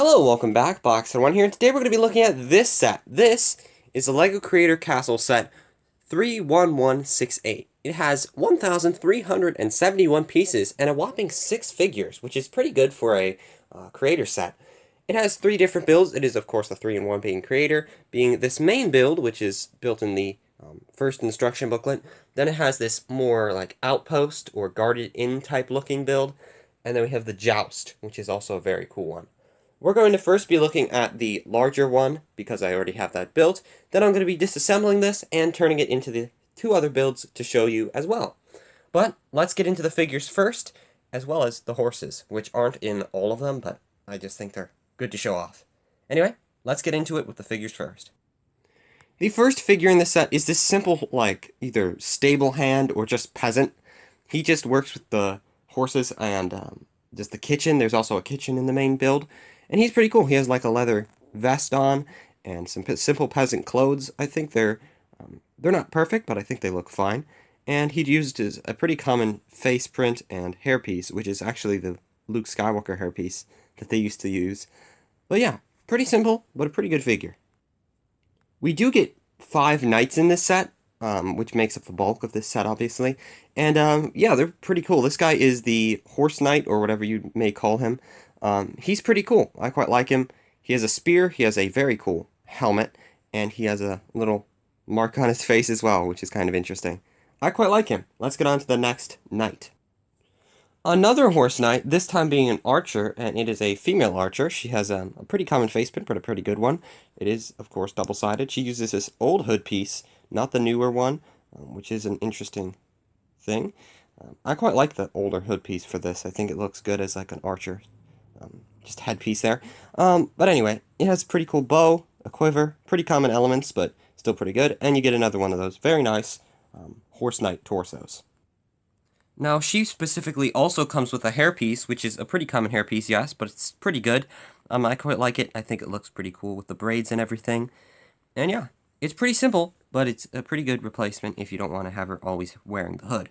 Hello, welcome back, Boxer1 here, and today we're going to be looking at this set. This is the LEGO Creator Castle set 31168. It has 1,371 pieces and a whopping 6 figures, which is pretty good for a creator set. It has 3 different builds. It is, of course, the 3-in-1 being creator, being this main build, which is built in the first instruction booklet. Then it has this more like outpost or guarded-in type looking build. And then we have the Joust, which is also a very cool one. We're going to first be looking at the larger one, because I already have that built. Then I'm going to be disassembling this and turning it into the 2 other builds to show you as well. But let's get into the figures first, as well as the horses, which aren't in all of them, but I just think they're good to show off. Anyway, let's get into it with the figures first. The first figure in the set is this simple, like, either stable hand or just peasant. He just works with the horses and just the kitchen. There's also a kitchen in the main build. And he's pretty cool. He has like a leather vest on and some simple peasant clothes. I think they're not perfect, but I think they look fine. And he used a pretty common face print and hairpiece, which is actually the Luke Skywalker hairpiece that they used to use. But yeah, pretty simple, but a pretty good figure. We do get 5 knights in this set, which makes up the bulk of this set, obviously. And yeah, they're pretty cool. This guy is the horse knight, or whatever you may call him. He's pretty cool. I quite like him. He has a spear, he has a very cool helmet, and he has a little mark on his face as well, which is kind of interesting. I quite like him. Let's get on to the next knight. Another horse knight, this time being an archer, and it is a female archer. She has a pretty common face print, but a pretty good one. It is, of course, double-sided. She uses this old hood piece, not the newer one, which is an interesting thing. I quite like the older hood piece for this. I think it looks good as like an archer. Just headpiece there. But anyway, it has a pretty cool bow, a quiver, pretty common elements, but still pretty good. And you get another one of those very nice horse knight torsos. Now, she specifically also comes with a hairpiece, which is a pretty common hairpiece, yes, but it's pretty good. I quite like it. I think it looks pretty cool with the braids and everything. And yeah, it's pretty simple, but it's a pretty good replacement if you don't want to have her always wearing the hood.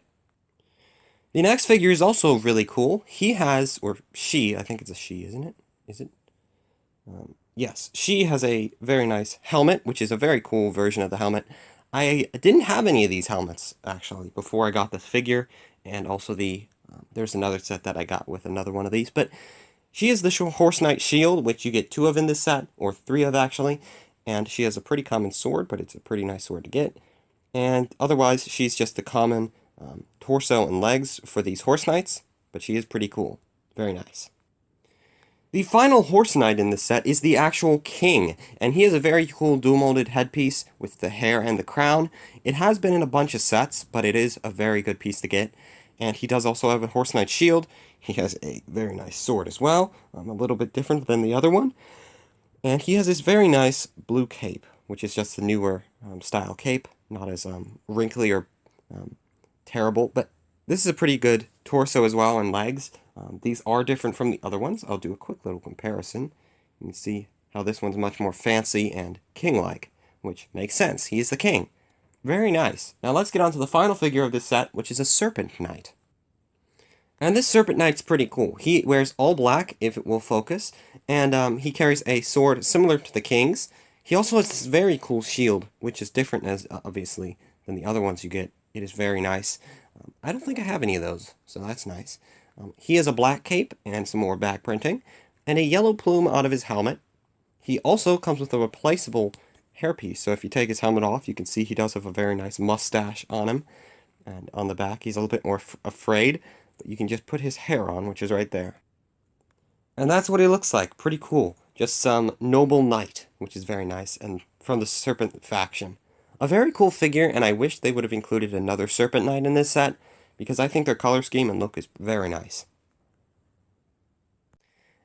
The next figure is also really cool. He has, or she, I think it's a she, isn't it? Is it? Yes, she has a very nice helmet, which is a very cool version of the helmet. I didn't have any of these helmets, actually, before I got this figure, and also there's another set that I got with another one of these, but she is the Horse Knight Shield, which you get 2 of in this set, or 3 of actually, and she has a pretty common sword, but it's a pretty nice sword to get, and otherwise, she's just the common torso and legs for these horse knights, but she is pretty cool. Very nice. The final horse knight in this set is the actual king, and he has a very cool dual-molded headpiece with the hair and the crown. It has been in a bunch of sets, but it is a very good piece to get. And he does also have a horse knight shield. He has a very nice sword as well, a little bit different than the other one. And he has this very nice blue cape, which is just the newer style cape, not as wrinkly or terrible, but this is a pretty good torso as well and legs. These are different from the other ones. I'll do a quick little comparison. You can see how this one's much more fancy and king-like, which makes sense. He is the king. Very nice. Now let's get on to the final figure of this set, which is a Serpent Knight. And this Serpent Knight's pretty cool. He wears all black, if it will focus, and he carries a sword similar to the king's. He also has this very cool shield, which is different, as obviously, than the other ones you get. It is very nice. I don't think I have any of those, so that's nice. He has a black cape and some more back printing, and a yellow plume out of his helmet. He also comes with a replaceable hairpiece, so if you take his helmet off, you can see he does have a very nice mustache on him. And on the back, he's a little bit more afraid, but you can just put his hair on, which is right there. And that's what he looks like. Pretty cool. Just some noble knight, which is very nice, and from the Serpent faction. A very cool figure, and I wish they would have included another Serpent Knight in this set, because I think their color scheme and look is very nice.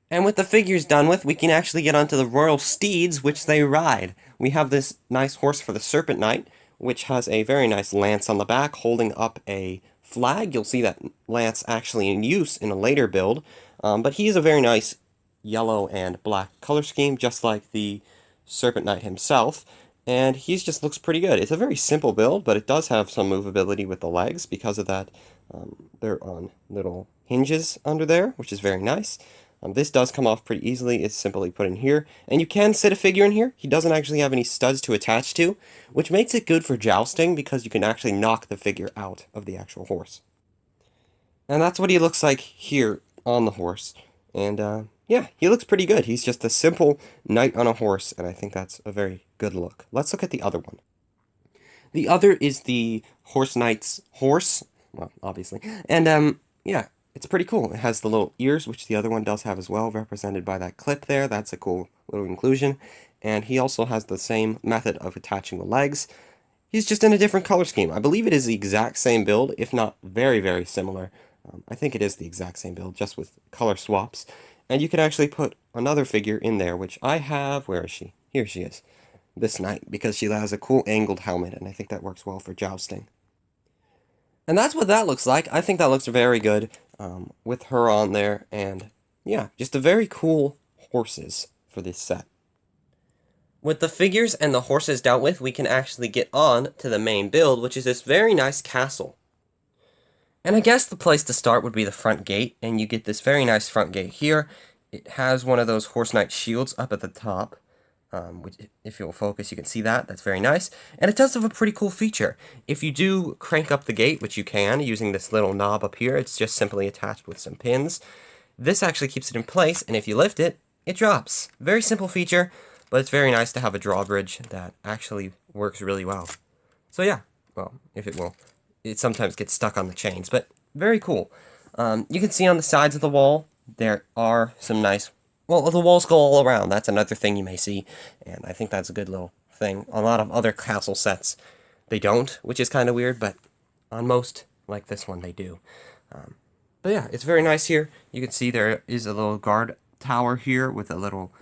And with the figures done with, we can actually get onto the royal steeds which they ride. We have this nice horse for the Serpent Knight, which has a very nice lance on the back holding up a flag. You'll see that lance actually in use in a later build, but he is a very nice yellow and black color scheme, just like the Serpent Knight himself. And he just looks pretty good. It's a very simple build, but it does have some movability with the legs because of that. They're on little hinges under there, which is very nice. This does come off pretty easily. It's simply put in here, and you can sit a figure in here. He doesn't actually have any studs to attach to, which makes it good for jousting because you can actually knock the figure out of the actual horse. And that's what he looks like here on the horse. And yeah, he looks pretty good. He's just a simple knight on a horse, and I think that's a very good look. Let's look at the other one. The other is the Horse Knight's horse, well, obviously, and yeah, it's pretty cool. It has the little ears, which the other one does have as well, represented by that clip there. That's a cool little inclusion. And he also has the same method of attaching the legs. He's just in a different color scheme. I believe it is the exact same build, if not very, very similar. I think it is the exact same build, just with color swaps. And you can actually put another figure in there, which I have. Where is she? Here she is. This knight, because she has a cool angled helmet, and I think that works well for jousting. And that's what that looks like. I think that looks very good with her on there, and yeah, just a very cool horses for this set. With the figures and the horses dealt with, we can actually get on to the main build, which is this very nice castle. And I guess the place to start would be the front gate, and you get this very nice front gate here. It has one of those Horse Knight shields up at the top, which, if you'll focus, you can see that. That's very nice. And it does have a pretty cool feature. If you do crank up the gate, which you can, using this little knob up here, it's just simply attached with some pins. This actually keeps it in place, and if you lift it, it drops. Very simple feature, but it's very nice to have a drawbridge that actually works really well. So yeah, well, if it will. It sometimes gets stuck on the chains, but very cool. You can see on the sides of the wall, there are some nice, well, the walls go all around. That's another thing you may see, and I think that's a good little thing. A lot of other castle sets, they don't, which is kind of weird, but on most, like this one, they do. But yeah, it's very nice here. You can see there is a little guard tower here with a little,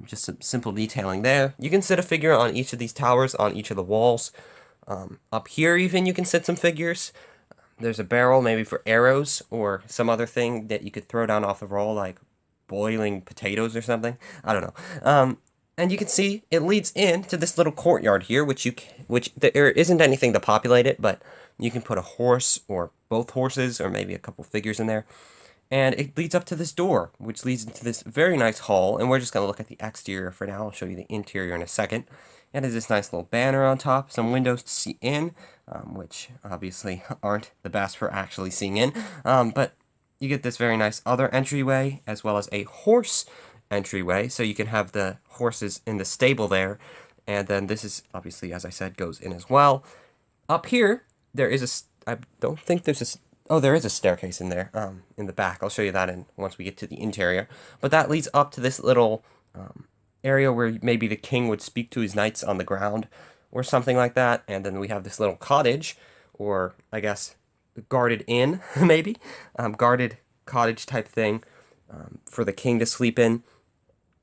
just some simple detailing there. You can sit a figure on each of these towers, on each of the walls. Up here even you can sit some figures. There's a barrel maybe for arrows or some other thing that you could throw down off the wall, like boiling potatoes or something. I don't know. And you can see it leads into this little courtyard here, which there isn't anything to populate it, but you can put a horse or both horses or maybe a couple figures in there. And it leads up to this door, which leads into this very nice hall. And we're just going to look at the exterior for now. I'll show you the interior in a second. It has this nice little banner on top, some windows to see in, which obviously aren't the best for actually seeing in. But you get this very nice other entryway, as well as a horse entryway. So you can have the horses in the stable there. And then this is, obviously, as I said, goes in as well. Up here, there is I don't think there's a... Oh, there is a staircase in there, in the back. I'll show you that once we get to the interior. But that leads up to this little area where maybe the king would speak to his knights on the ground or something like that. And then we have this little cottage, or I guess guarded inn, maybe. Guarded cottage type thing for the king to sleep in.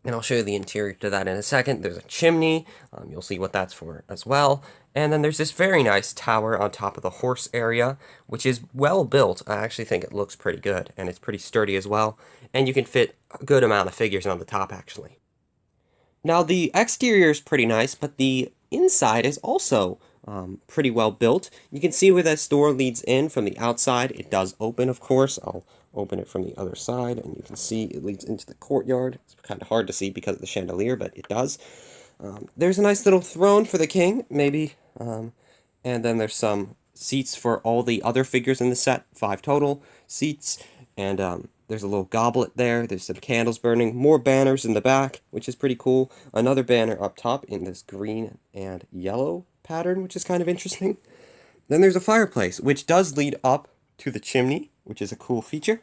And I'll show you the interior to that in a second. There's a chimney. You'll see what that's for as well. And then there's this very nice tower on top of the horse area, which is well built. I actually think it looks pretty good, and it's pretty sturdy as well. And you can fit a good amount of figures on the top, actually. Now, the exterior is pretty nice, but the inside is also pretty well built. You can see where this door leads in from the outside. It does open, of course. I'll open it from the other side, and you can see it leads into the courtyard. It's kind of hard to see because of the chandelier, but it does. There's a nice little throne for the king, maybe, and then there's some seats for all the other figures in the set, 5 total seats, and there's a little goblet there, there's some candles burning, more banners in the back, which is pretty cool, another banner up top in this green and yellow pattern, which is kind of interesting. Then there's a fireplace, which does lead up to the chimney, which is a cool feature,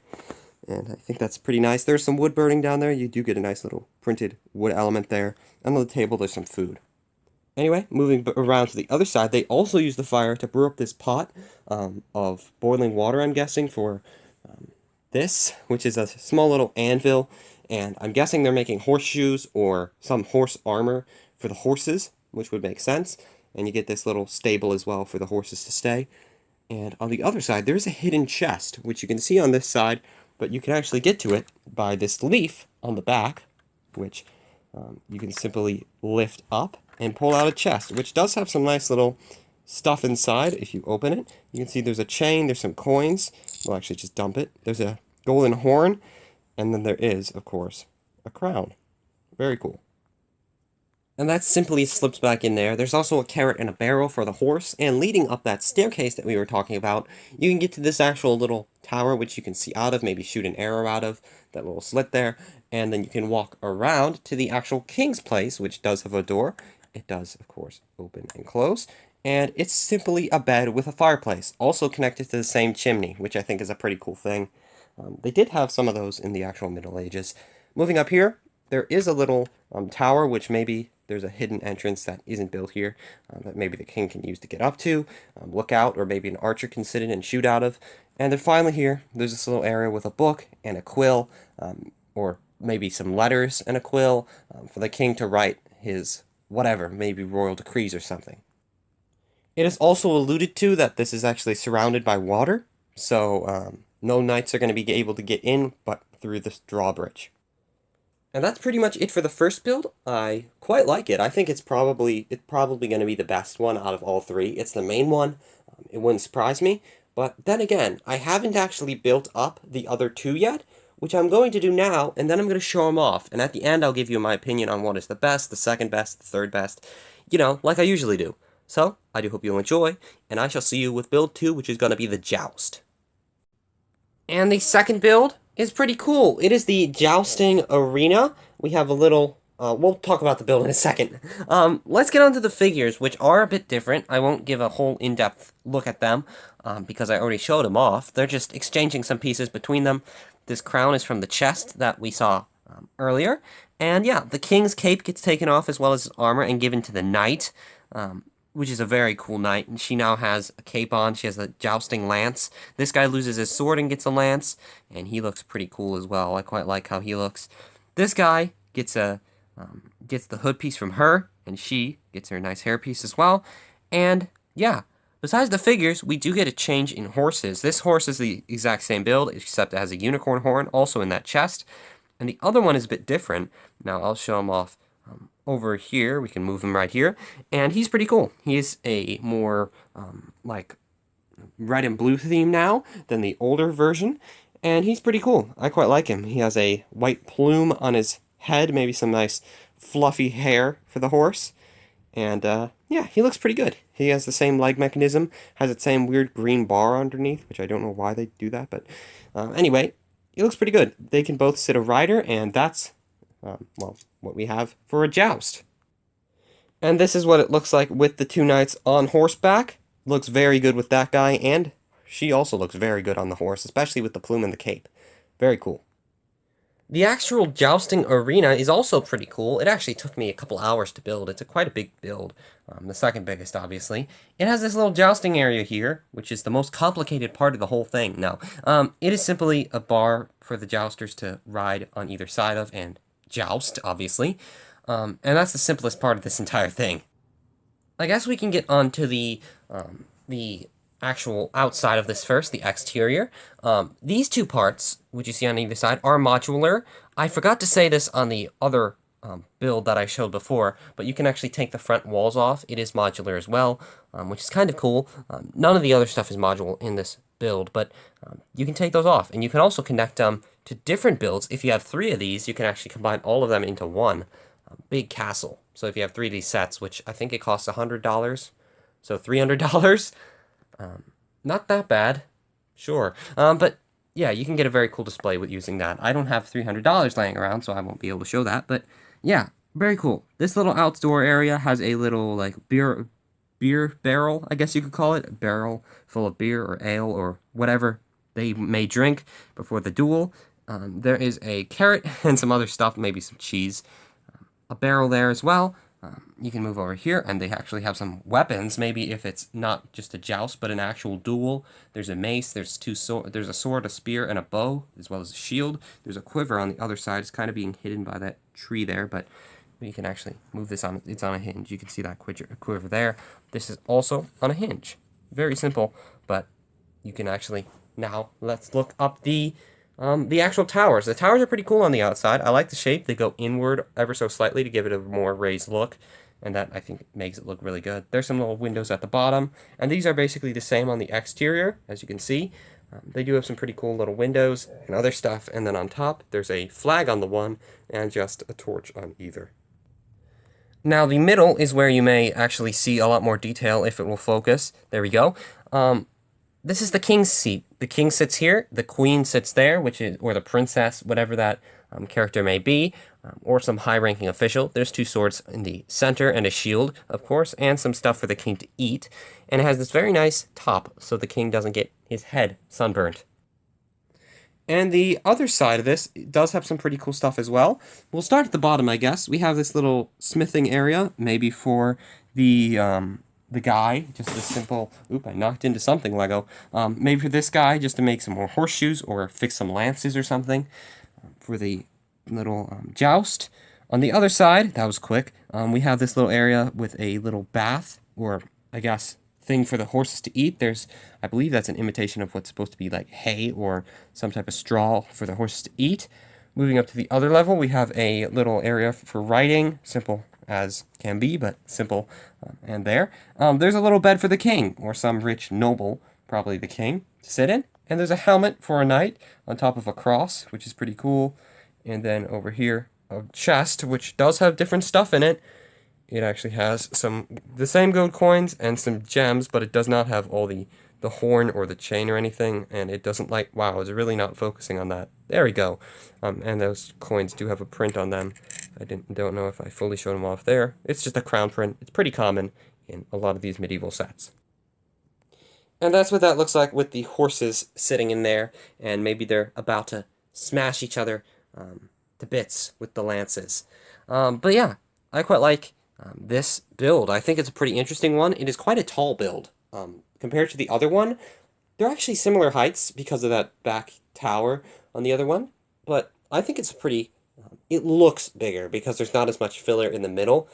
and I think that's pretty nice. There's some wood burning down there. You do get a nice little printed wood element there. And on the table, there's some food. Anyway, moving around to the other side, they also use the fire to brew up this pot of boiling water, I'm guessing, for this, which is a small little anvil. And I'm guessing they're making horseshoes or some horse armor for the horses, which would make sense. And you get this little stable as well for the horses to stay. And on the other side, there's a hidden chest, which you can see on this side, but you can actually get to it by this leaf on the back, which you can simply lift up and pull out a chest, which does have some nice little stuff inside. If you open it, you can see there's a chain, there's some coins. We'll actually just dump it. There's a golden horn, And then there is, of course, a crown. Very cool. And that simply slips back in there. There's also a carrot and a barrel for the horse, and leading up that staircase that we were talking about, you can get to this actual little tower, which you can see out of, maybe shoot an arrow out of, that little slit there, and then you can walk around to the actual king's place, which does have a door. It does, of course, open and close, and it's simply a bed with a fireplace, also connected to the same chimney, which I think is a pretty cool thing. They did have some of those in the actual Middle Ages. Moving up here, there is a little tower, which maybe there's a hidden entrance that isn't built here that maybe the king can use to get up to, look out, or maybe an archer can sit in and shoot out of. And then finally here, there's this little area with a book and a quill, or maybe some letters and a quill for the king to write his whatever, maybe royal decrees or something. It is also alluded to that this is actually surrounded by water, so no knights are going to be able to get in but through this drawbridge. And that's pretty much it for the first build. I quite like it. I think it's probably going to be the best one out of all three. It's the main one. It wouldn't surprise me. But then again, I haven't actually built up the other two yet, which I'm going to do now, and then I'm going to show them off. And at the end, I'll give you my opinion on what is the best, the second best, the third best, you know, like I usually do. So, I do hope you'll enjoy, and I shall see you with build 2, which is going to be the Joust. And the second build is pretty cool. It is the Jousting Arena. We have a little, we'll talk about the build in a second. Let's get on to the figures, which are a bit different. I won't give a whole in-depth look at them, because I already showed them off. They're just exchanging some pieces between them. This crown is from the chest that we saw earlier. And yeah, the king's cape gets taken off as well as his armor and given to the knight, which is a very cool knight. And she now has a cape on. She has a jousting lance. This guy loses his sword and gets a lance, and he looks pretty cool as well. I quite like how he looks. This guy gets the hood piece from her, and she gets her nice hairpiece as well. And yeah, besides the figures, we do get a change in horses. This horse is the exact same build, except it has a unicorn horn also in that chest. And the other one is a bit different. Now, I'll show him off over here. We can move him right here. And he's pretty cool. He's a more, like, red and blue theme now than the older version. And he's pretty cool. I quite like him. He has a white plume on his head, maybe some nice fluffy hair for the horse. And, yeah, he looks pretty good. He has the same leg mechanism, has that same weird green bar underneath, which I don't know why they do that, but anyway, he looks pretty good. They can both sit a rider, and that's, well, what we have for a joust. And this is what it looks like with the two knights on horseback. Looks very good with that guy, and she also looks very good on the horse, especially with the plume and the cape. Very cool. The actual jousting arena is also pretty cool. It actually took me a couple hours to build. It's quite a big build, the second biggest, obviously. It has this little jousting area here, which is the most complicated part of the whole thing. Now, it is simply a bar for the jousters to ride on either side of and joust, obviously. And that's the simplest part of this entire thing. I guess we can get onto the actual outside of this first, the exterior. These two parts, which you see on either side, are modular. I forgot to say this on the other build that I showed before, but you can actually take the front walls off. It is modular as well, which is kind of cool. None of the other stuff is modular in this build, but you can take those off, and you can also connect them to different builds. If you have 3 of these, you can actually combine all of them into one big castle. So if you have 3 of these sets, which I think it costs $100, so $300, not that bad, sure. But yeah, you can get a very cool display with using that. I don't have $300 laying around, so I won't be able to show that, but yeah, very cool. This little outdoor area has a little, like, beer barrel, I guess you could call it, a barrel full of beer or ale or whatever they may drink before the duel. There is a carrot and some other stuff, maybe some cheese. A barrel there as well. You can move over here, and they actually have some weapons. Maybe if it's not just a joust, but an actual duel. There's a mace. There's there's a sword, a spear, and a bow, as well as a shield. There's a quiver on the other side. It's kind of being hidden by that tree there, but you can actually move this on. It's on a hinge. You can see that quiver there. This is also on a hinge. Very simple, but you can actually now let's look up the actual towers. The towers are pretty cool on the outside. I like the shape. They go inward ever so slightly to give it a more raised look, and that, I think, makes it look really good. There's some little windows at the bottom, and these are basically the same on the exterior, as you can see. They do have some pretty cool little windows and other stuff, and then on top there's a flag on the one and just a torch on either. Now the middle is where you may actually see a lot more detail if it will focus. There we go. This is the king's seat. The king sits here, the queen sits there, which is, or the princess, whatever that character may be, or some high-ranking official. There's two swords in the center and a shield, of course, and some stuff for the king to eat. And it has this very nice top, so the king doesn't get his head sunburned. And the other side of this does have some pretty cool stuff as well. We'll start at the bottom, I guess. We have this little smithing area, maybe for the guy, just a simple, oop, I knocked into something, Lego. Maybe for this guy, just to make some more horseshoes or fix some lances or something for the little joust. On the other side, that was quick, we have this little area with a little bath, or I guess thing for the horses to eat. There's, I believe that's an imitation of what's supposed to be like hay or some type of straw for the horses to eat. Moving up to the other level, we have a little area for riding, simple as can be, but simple and there. There's a little bed for the king, or some rich noble, probably the king, to sit in. And there's a helmet for a knight on top of a cross, which is pretty cool. And then over here, a chest, which does have different stuff in it. It actually has the same gold coins and some gems, but it does not have all the horn or the chain or anything, and it doesn't like, wow, it's really not focusing on that. There we go. And those coins do have a print on them. I don't know if I fully showed them off there. It's just a crown print. It's pretty common in a lot of these medieval sets. And that's what that looks like with the horses sitting in there, and maybe they're about to smash each other to bits with the lances. But yeah, I quite like this build. I think it's a pretty interesting one. It is quite a tall build. Compared to the other one, they're actually similar heights because of that back tower on the other one, but I think it's pretty, it looks bigger because there's not as much filler in the middle,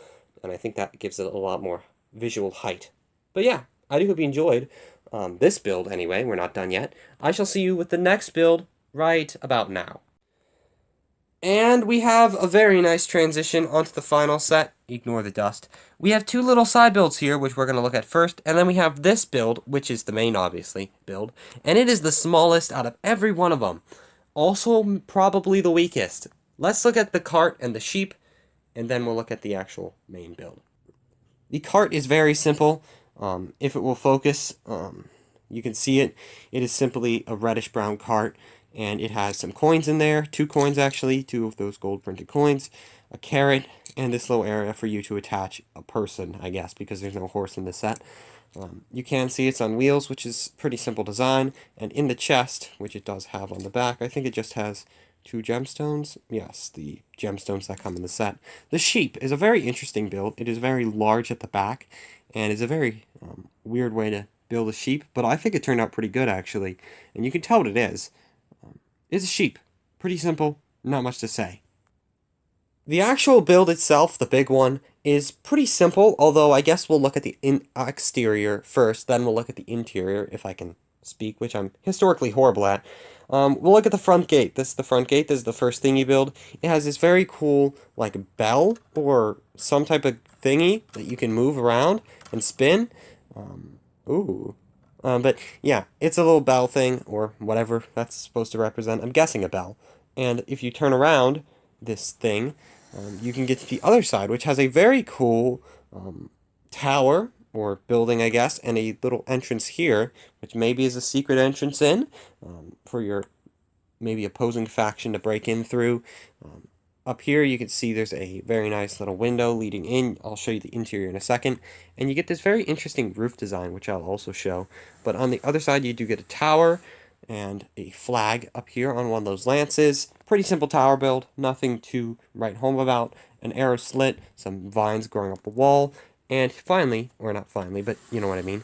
and I think that gives it a lot more visual height. But yeah, I do hope you enjoyed this build anyway. We're not done yet. I shall see you with the next build right about now. And we have a very nice transition onto the final set. Ignore the dust. We have two little side builds here, which we're going to look at first, and then we have this build, which is the main, obviously, build, and it is the smallest out of every one of them. Also, probably the weakest. Let's look at the cart and the sheep, and then we'll look at the actual main build. The cart is very simple. If it will focus, you can see it. It is simply a reddish-brown cart. And it has some coins in there, 2 coins actually, 2 of those gold printed coins, a carrot, and this little area for you to attach a person, I guess, because there's no horse in the set. You can see it's on wheels, which is pretty simple design, and in the chest, which it does have on the back, I think it just has 2 gemstones. Yes, the gemstones that come in the set. The sheep is a very interesting build. It is very large at the back, and is a very weird way to build a sheep, but I think it turned out pretty good, actually, and you can tell what it is. It's a sheep. Pretty simple, not much to say. The actual build itself, the big one, is pretty simple, although I guess we'll look at the exterior first, then we'll look at the interior, if I can speak, which I'm historically horrible at. We'll look at the front gate. This is the front gate. This is the first thing you build. It has this very cool, like, bell, or some type of thingy that you can move around and spin. Ooh. But yeah, it's a little bell thing, or whatever that's supposed to represent. I'm guessing a bell. And if you turn around this thing, you can get to the other side, which has a very cool tower, or building, I guess, and a little entrance here, which maybe is a secret entrance in, for your maybe opposing faction to break in through. Up here you can see there's a very nice little window leading in. I'll show you the interior in a second. And you get this very interesting roof design, which I'll also show. But on the other side you do get a tower and a flag up here on one of those lances. Pretty simple tower build, nothing to write home about. An arrow slit, some vines growing up the wall. And finally, or not finally, but you know what I mean.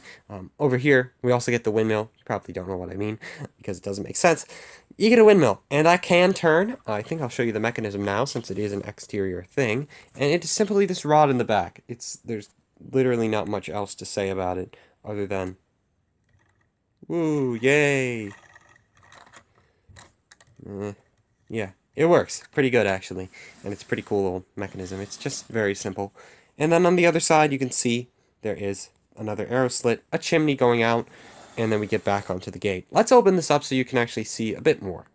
Over here, we also get the windmill. You probably don't know what I mean, because it doesn't make sense. You get a windmill, and that can turn. I think I'll show you the mechanism now, since it is an exterior thing. And it is simply this rod in the back. There's literally not much else to say about it, other than, woo, yay. Yeah, it works pretty good, actually. And it's a pretty cool little mechanism. It's just very simple. And then on the other side, you can see there is another arrow slit, a chimney going out, and then we get back onto the gate. Let's open this up so you can actually see a bit more.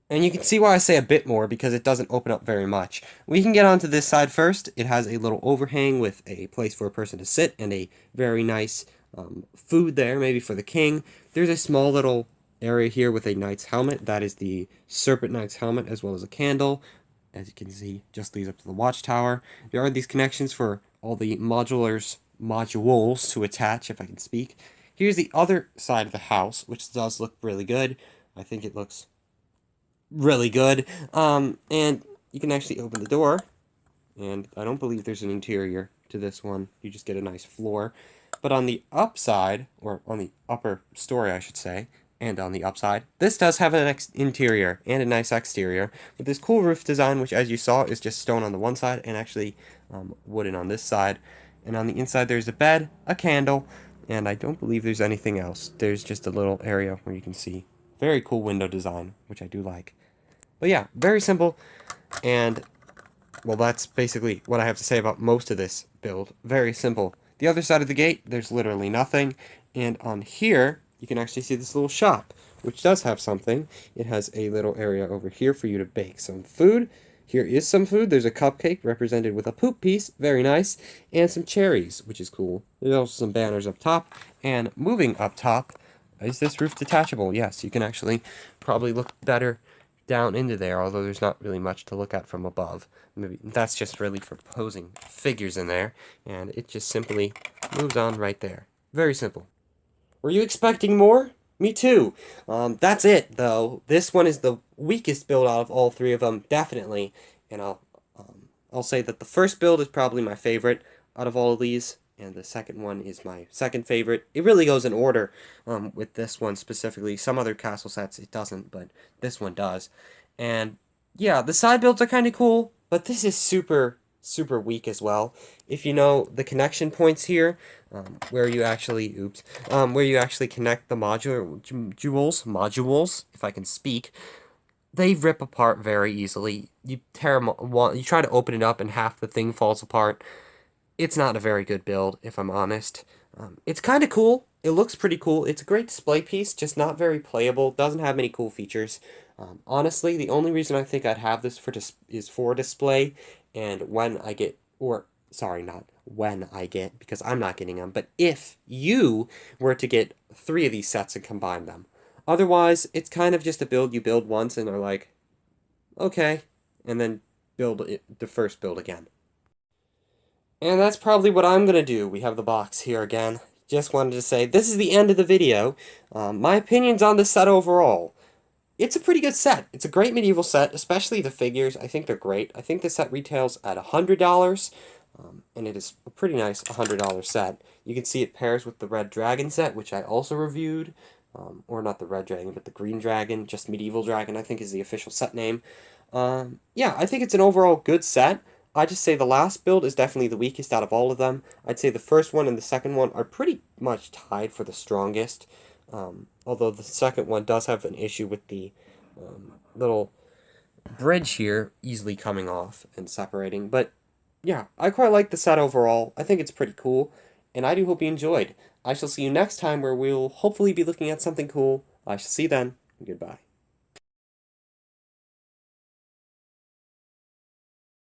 And you can see why I say a bit more, because it doesn't open up very much. We can get onto this side first. It has a little overhang with a place for a person to sit and a very nice food there, maybe for the king. There's a small little area here with a knight's helmet. That is the serpent knight's helmet, as well as a candle. As you can see, just leads up to the watchtower. There are these connections for all the modules to attach, if I can speak. Here's the other side of the house, which does look really good. I think it looks really good. And you can actually open the door, and I don't believe there's an interior to this one. You just get a nice floor. But on the upside, or on the upper story, I should say, and on the upside, this does have an interior and a nice exterior with this cool roof design, which, as you saw, is just stone on the one side and actually wooden on this side. And on the inside, there's a bed, a candle, and I don't believe there's anything else. There's just a little area where you can see. Very cool window design, which I do like. But yeah, very simple, and, well, that's basically what I have to say about most of this build. Very simple. The other side of the gate, there's literally nothing, and on here, you can actually see this little shop, which does have something. It has a little area over here for you to bake some food. Here is some food. There's a cupcake represented with a poop piece, very nice, and some cherries, which is cool. There's also some banners up top, and moving up top, is this roof detachable? Yes, you can actually probably look better down into there, although there's not really much to look at from above. Maybe that's just really for posing figures in there, and it just simply moves on right there. Very simple. Were you expecting more? Me too. That's it, though. This one is the weakest build out of all three of them, definitely. And I'll say that the first build is probably my favorite out of all of these, and the second one is my second favorite. It really goes in order with this one specifically. Some other castle sets it doesn't, but this one does. And yeah, the side builds are kind of cool, but this is super weak as well. If you know the connection points here, where you actually connect the modules, if I can speak, they rip apart very easily. You tear them, you try to open it up and half the thing falls apart. It's not a very good build, if I'm honest. It's kind of cool. It looks pretty cool. It's a great display piece, just not very playable. Doesn't have many cool features. Honestly, the only reason I think I'd have this is for display, and when I get, or sorry, not when I get, because I'm not getting them, but if you were to get 3 of these sets and combine them. Otherwise, it's kind of just a build you build once and are like, okay, and then build the first build again. And that's probably what I'm going to do. We have the box here again. Just wanted to say, this is the end of the video. My opinions on this set overall. It's a pretty good set. It's a great medieval set, especially the figures. I think they're great. I think the set retails at $100, and it is a pretty nice $100 set. You can see it pairs with the Red Dragon set, which I also reviewed. Or not the Red Dragon, but the Green Dragon, just Medieval Dragon, I think is the official set name. Yeah, I think it's an overall good set. I just say the last build is definitely the weakest out of all of them. I'd say the first one and the second one are pretty much tied for the strongest. Although the second one does have an issue with the little bridge here easily coming off and separating. But yeah, I quite like the set overall. I think it's pretty cool, and I do hope you enjoyed. I shall see you next time where we'll hopefully be looking at something cool. I shall see you then. Goodbye.